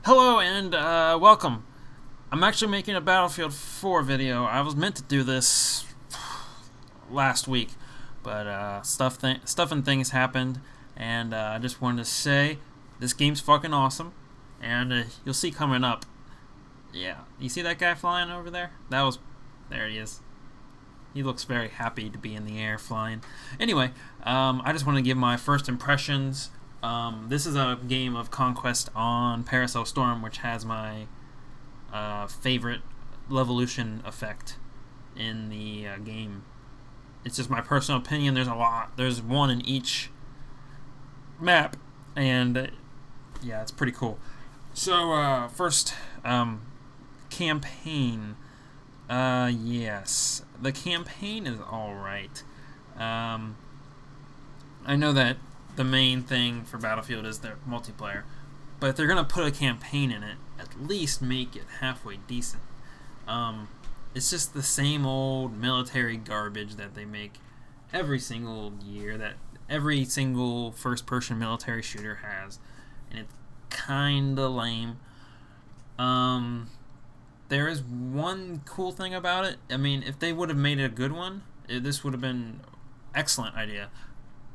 Hello and welcome. I'm actually making a Battlefield 4 video. I was meant to do this last week, but stuff and things happened, and I just wanted to say this game's fucking awesome, and you'll see coming up. Yeah, you see that guy flying over there? There he is. He looks very happy to be in the air flying. Anyway, I just want to give my first impressions. This is a game of Conquest on Paracel Storm, which has my favorite Levolution effect in the game. It's just my personal opinion. There's a lot. There's one in each map, and yeah, it's pretty cool. So first, campaign. Yes, the campaign is all right. I know that the main thing for Battlefield is their multiplayer, but if they're gonna put a campaign in it, at least make it halfway decent. It's just the same old military garbage that they make every single year, that every single first-person military shooter has, and it's kinda lame. There is one cool thing about it. I mean, if they would have made it a good one, this would have been excellent idea.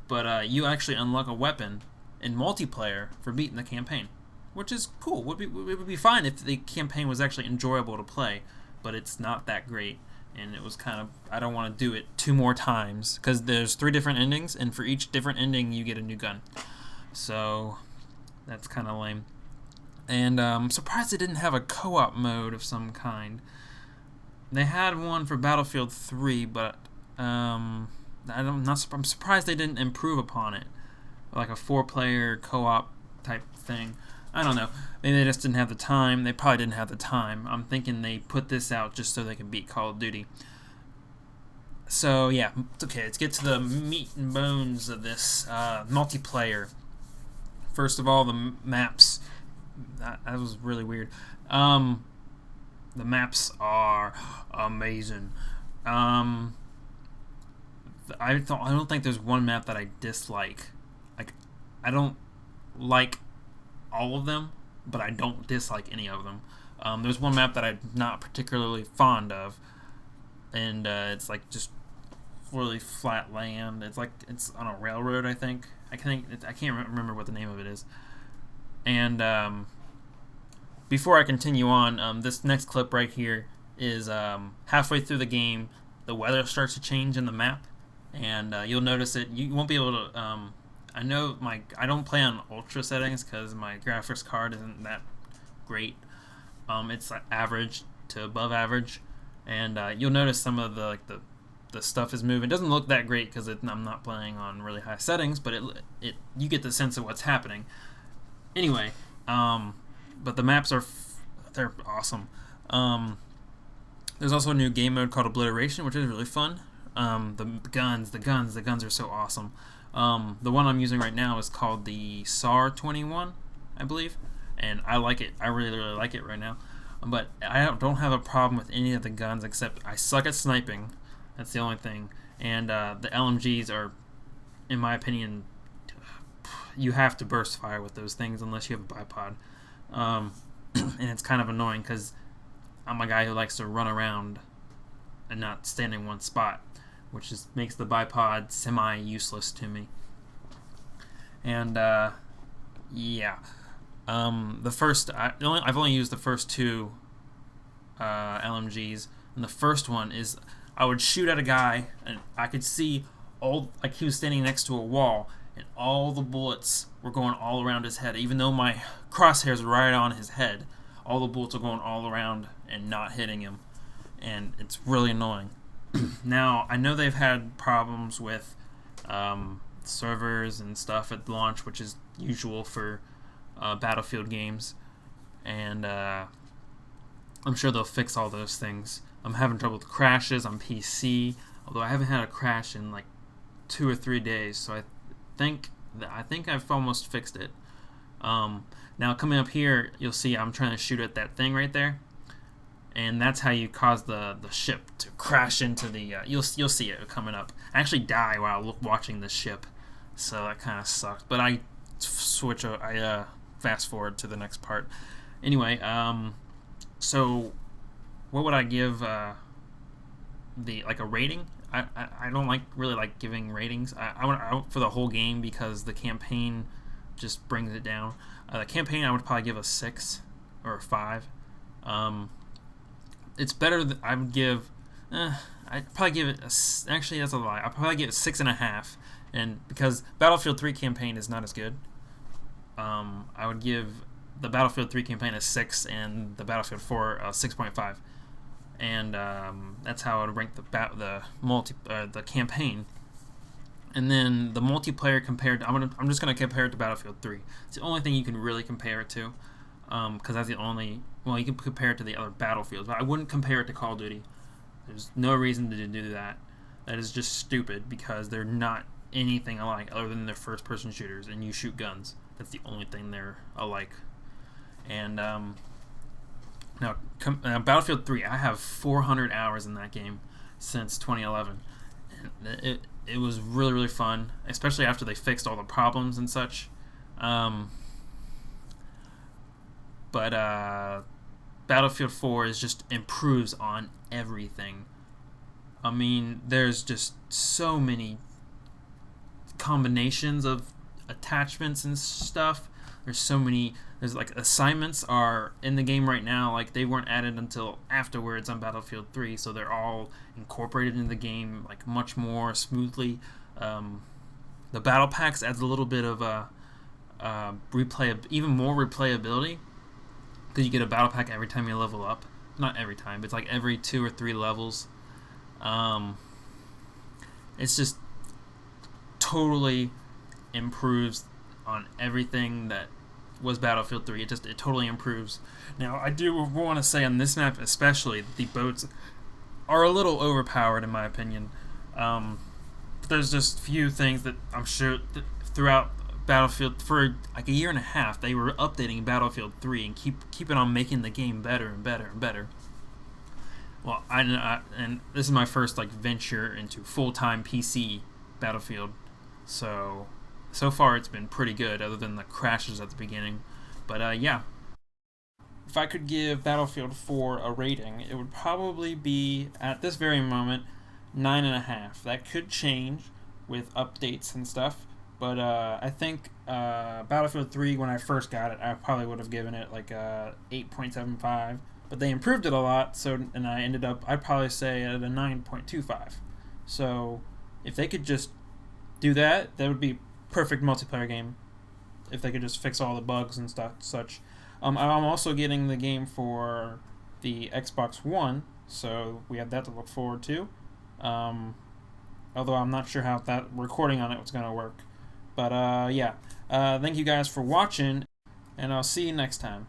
But you actually unlock a weapon in multiplayer for beating the campaign, which is cool. It would be fine if the campaign was actually enjoyable to play, but it's not that great. And it was kind of, I don't want to do it 2 more times, because there's 3 different endings, and for each different ending you get a new gun. So that's kind of lame. And I'm surprised they didn't have a co-op mode of some kind. They had one for Battlefield 3, but I'm surprised they didn't improve upon it, like a 4-player co-op type thing. I don't know. Maybe they just didn't have the time. They probably didn't have the time. I'm thinking they put this out just so they could beat Call of Duty. So yeah, okay. Let's get to the meat and bones of this multiplayer. First of all, the maps. That was really weird. The maps are amazing. I don't think there's one map that I dislike. Like, I don't like all of them, but I don't dislike any of them. There's one map that I'm not particularly fond of, and it's like just really flat land. It's on a railroad, I think. I can't remember what the name of it is. And before I continue on, this next clip right here is halfway through the game. The weather starts to change in the map, and you'll notice it. You won't be able to. I don't play on ultra settings because my graphics card isn't that great. It's like average to above average, and you'll notice some of the stuff is moving. It doesn't look that great because I'm not playing on really high settings, but you get the sense of what's happening. Anyway, but the maps they're awesome. There's also a new game mode called Obliteration, which is really fun. The guns are so awesome. The one I'm using right now is called the SAR 21, I believe, and I like it. I really, really like it right now. But I don't have a problem with any of the guns except I suck at sniping. That's the only thing. And the LMGs are, in my opinion, you have to burst fire with those things unless you have a bipod. And it's kind of annoying because I'm a guy who likes to run around and not stand in one spot, which makes the bipod semi-useless to me. And yeah, I've only used the first 2 LMGs, and the first one is I would shoot at a guy and I could see like he was standing next to a wall, and all the bullets were going all around his head. Even though my crosshairs were right on his head, all the bullets are going all around and not hitting him, and it's really annoying. Now, I know they've had problems with servers and stuff at launch, which is usual for Battlefield games, and I'm sure they'll fix all those things. I'm having trouble with crashes on PC, although I haven't had a crash in like 2 or 3 days, so I think I've almost fixed it. Now coming up here, you'll see I'm trying to shoot at that thing right there, and that's how you cause the ship to crash into the. You'll see it coming up. I actually die while watching the ship, so that kind of sucks. But I fast forward to the next part, Anyway, so what would I give the like a rating? I don't really like giving ratings. I want for the whole game because the campaign just brings it down. The campaign I would probably give a 6 or a 5. Um, it's better. I would give. I'd probably give it. Actually, that's a lie. I'd probably give it 6.5. And because Battlefield 3 campaign is not as good, I would give the Battlefield 3 campaign a 6 and the Battlefield 4 a 6.5. And that's how I would rank the campaign. And then the multiplayer compared. I'm just gonna compare it to Battlefield 3. It's the only thing you can really compare it to, because that's the only. Well, you can compare it to the other Battlefields, but I wouldn't compare it to Call of Duty. There's no reason to do that. That is just stupid because they're not anything alike other than they're first-person shooters, and you shoot guns. That's the only thing they're alike. And now, Battlefield 3, I have 400 hours in that game since 2011. And it was really, really fun, especially after they fixed all the problems and such. But Battlefield 4 is just improves on everything. I mean, there's just so many combinations of attachments and stuff. There's like assignments are in the game right now, like they weren't added until afterwards on Battlefield 3, so they're all incorporated in the game like much more smoothly. The battle packs adds a little bit of even more replayability, because you get a battle pack every time you level up. Not every time, but it's like every 2 or 3 levels. It's just totally improves on everything that was Battlefield 3. It totally improves. Now, I do want to say on this map especially, the boats are a little overpowered in my opinion. There's just few things that I'm sure that throughout Battlefield, for like a year and a half, they were updating Battlefield 3 and keeping on making the game better and better and better. Well, and this is my first like venture into full-time PC Battlefield, so far it's been pretty good, other than the crashes at the beginning. But yeah, if I could give Battlefield 4 a rating, it would probably be at this very moment 9.5. That could change with updates and stuff, but I think Battlefield 3, when I first got it, I probably would have given it like a 8.75. But they improved it a lot, and I'd probably say at a 9.25. So if they could just do that, that would be perfect multiplayer game. If they could just fix all the bugs and such. I'm also getting the game for the Xbox One, so we have that to look forward to. Although I'm not sure how that recording on it was going to work. But yeah, thank you guys for watching, and I'll see you next time.